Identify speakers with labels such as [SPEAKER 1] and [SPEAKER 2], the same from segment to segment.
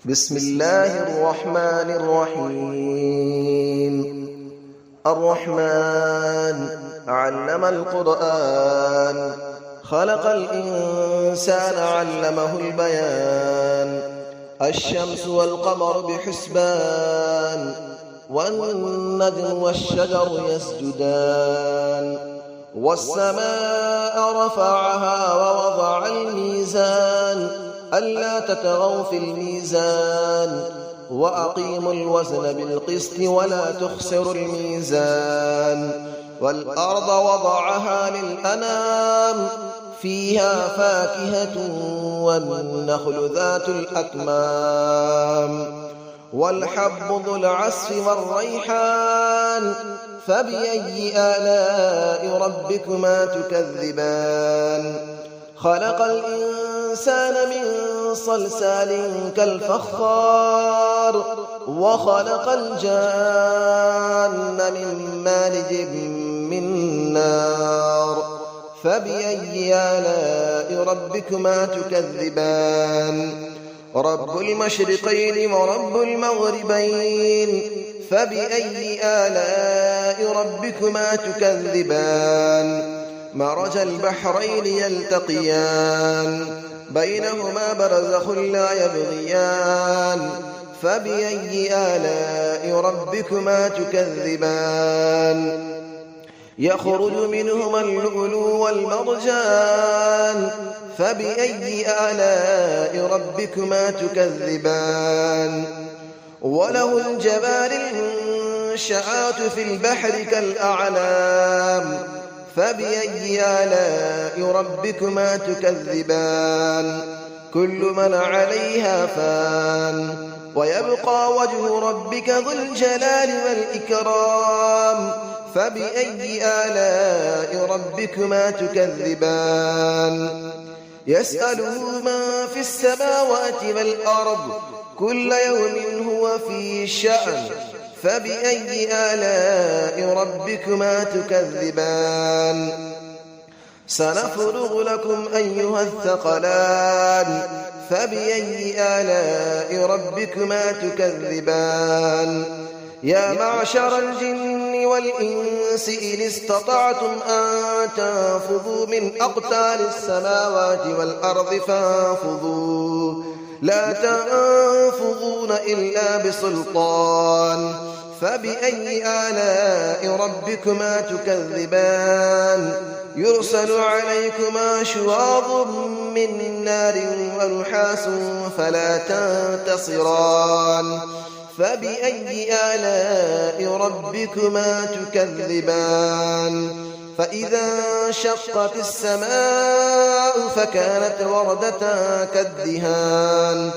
[SPEAKER 1] بسم الله الرحمن الرحيم. الرحمن علم القرآن، خلق الإنسان علمه البيان. الشمس والقمر بحسبان، والنجم والشجر يسجدان. والسماء رفعها ووضع الميزان، ألا تطغوا في الميزان، وأقيموا الوزن بالقسط ولا تخسروا الميزان. والأرض وضعها للأنام، فيها فاكهة والنخل ذات الأكمام. والحب ذو العصف والريحان، فبأي آلاء ربكما تكذبان. خلق الإنسان من صلصال كالفخار، وخلق الجان من مارج من نار. فبأي آلاء ربكما تكذبان. رب المشرقين ورب المغربين، فبأي آلاء ربكما تكذبان. مرج البحرين يلتقيان، بينهما برزخ لا يبغيان. فبأي آلاء ربكما تكذبان. يخرج منهما اللؤلؤ والمرجان، فبأي آلاء ربكما تكذبان. وله الجوار المنشآت في البحر كالأعلام، فبأي آلاء ربكما تكذبان. كل من عليها فان، ويبقى وجه ربك ذو الجلال والإكرام. فبأي آلاء ربكما تكذبان. يسأله من في السماوات والأرض، كل يوم هو في شأن. فبأي آلاء ربكما تكذبان. سنفرغ لكم أيها الثقلان، فبأي آلاء ربكما تكذبان. يا معشر الجن والإنس إن استطعتم أن تنفذوا من أقطار السماوات والأرض فانفذوا، لا تنفذون إلا بسلطان. فبأي آلاء ربكما تكذبان. يرسل عليكما شواظ من نار ونحاس فلا تنتصران. فبأي آلاء ربكما تكذبان. فإذا انشقت السماء فكانت وردة كالدهان.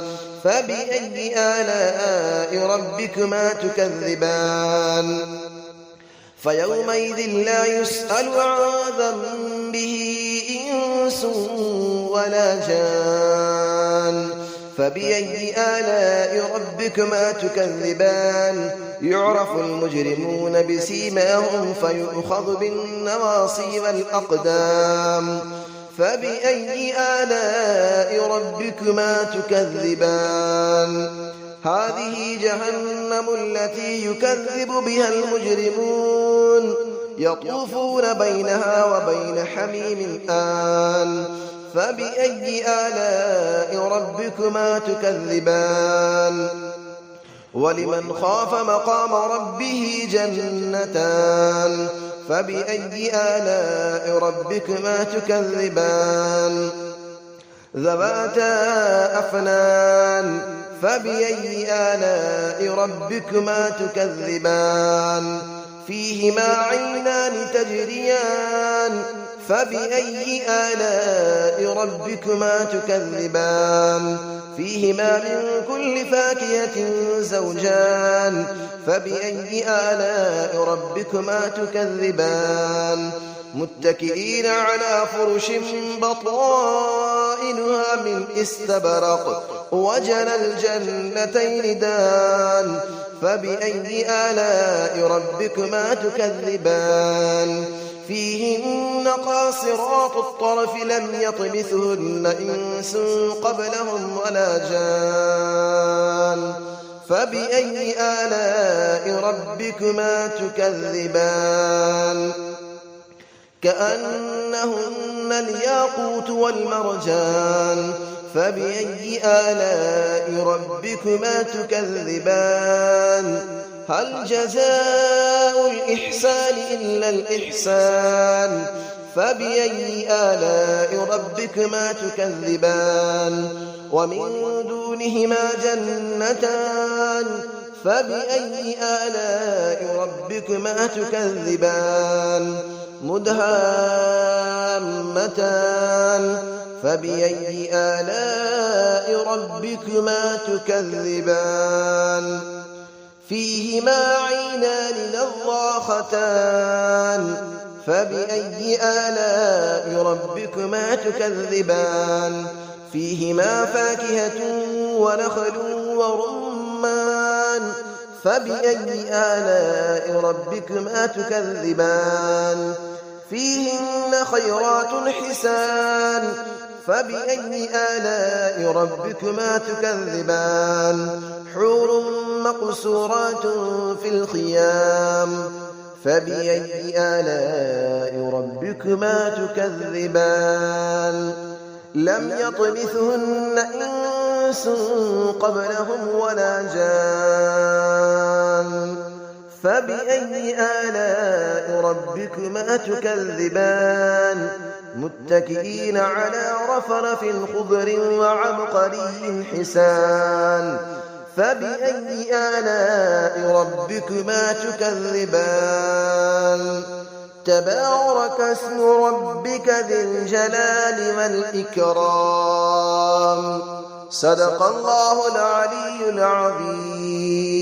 [SPEAKER 1] فبأي آلاء ربكما تكذبان. فيومئذ لا يسأل عن ذنبه إنس ولا جان. فبأي آلاء ربكما تكذبان. يعرف المجرمون بسيماهم فيؤخذ بالنواصي والأقدام. فبأي آلاء ربكما تكذبان. هذه جهنم التي يكذب بها المجرمون، يطوفون بينها وبين حميم آن. فبأي آلاء ربكما تكذبان. ولمن خاف مقام ربه جنتان. فبأي آلاء ربكما تكذبان. ذواتا أفنان. فبأي آلاء ربكما تكذبان. فيهما عينان تجريان. فبأي آلاء ربكما تكذبان. فيهما من كل فاكهة زوجان. فبأي آلاء ربكما تكذبان. متكئين على فرش بطائنها من استبرق، وجنى الجنتين دان. فبأي آلاء ربكما تكذبان. فيهن قاصرات الطرف لم يطمثهن إنس قبلهم ولا جان. فبأي آلاء ربكما تكذبان كأنهن الياقوت والمرجان فبأي آلاء ربكما تكذبان هل جزاء الإحسان إلا الإحسان فبأي آلاء ربكما تكذبان ومن دونهما جنتان فبأي آلاء ربكما تكذبان مدهامتان فبأي آلاء ربكما تكذبان فيهما عينان نضاختان فبأي آلاء ربكما تكذبان فيهما فاكهة ونخل ورمان فبأي آلاء ربكما تكذبان فيهن خيرات حسان فبأي آلاء ربكما تكذبان حور مقصورات في الخيام فبأي آلاء ربكما تكذبان لم يطمثهن إنس قبلهم ولا جان فبأي آلاء ربكما تكذبان متكئين على رفرف خضر وعبقري حسان فبأي آلاء ربكما تكذبان تبارك اسم ربك ذي الجلال والإكرام صدق الله العلي العظيم.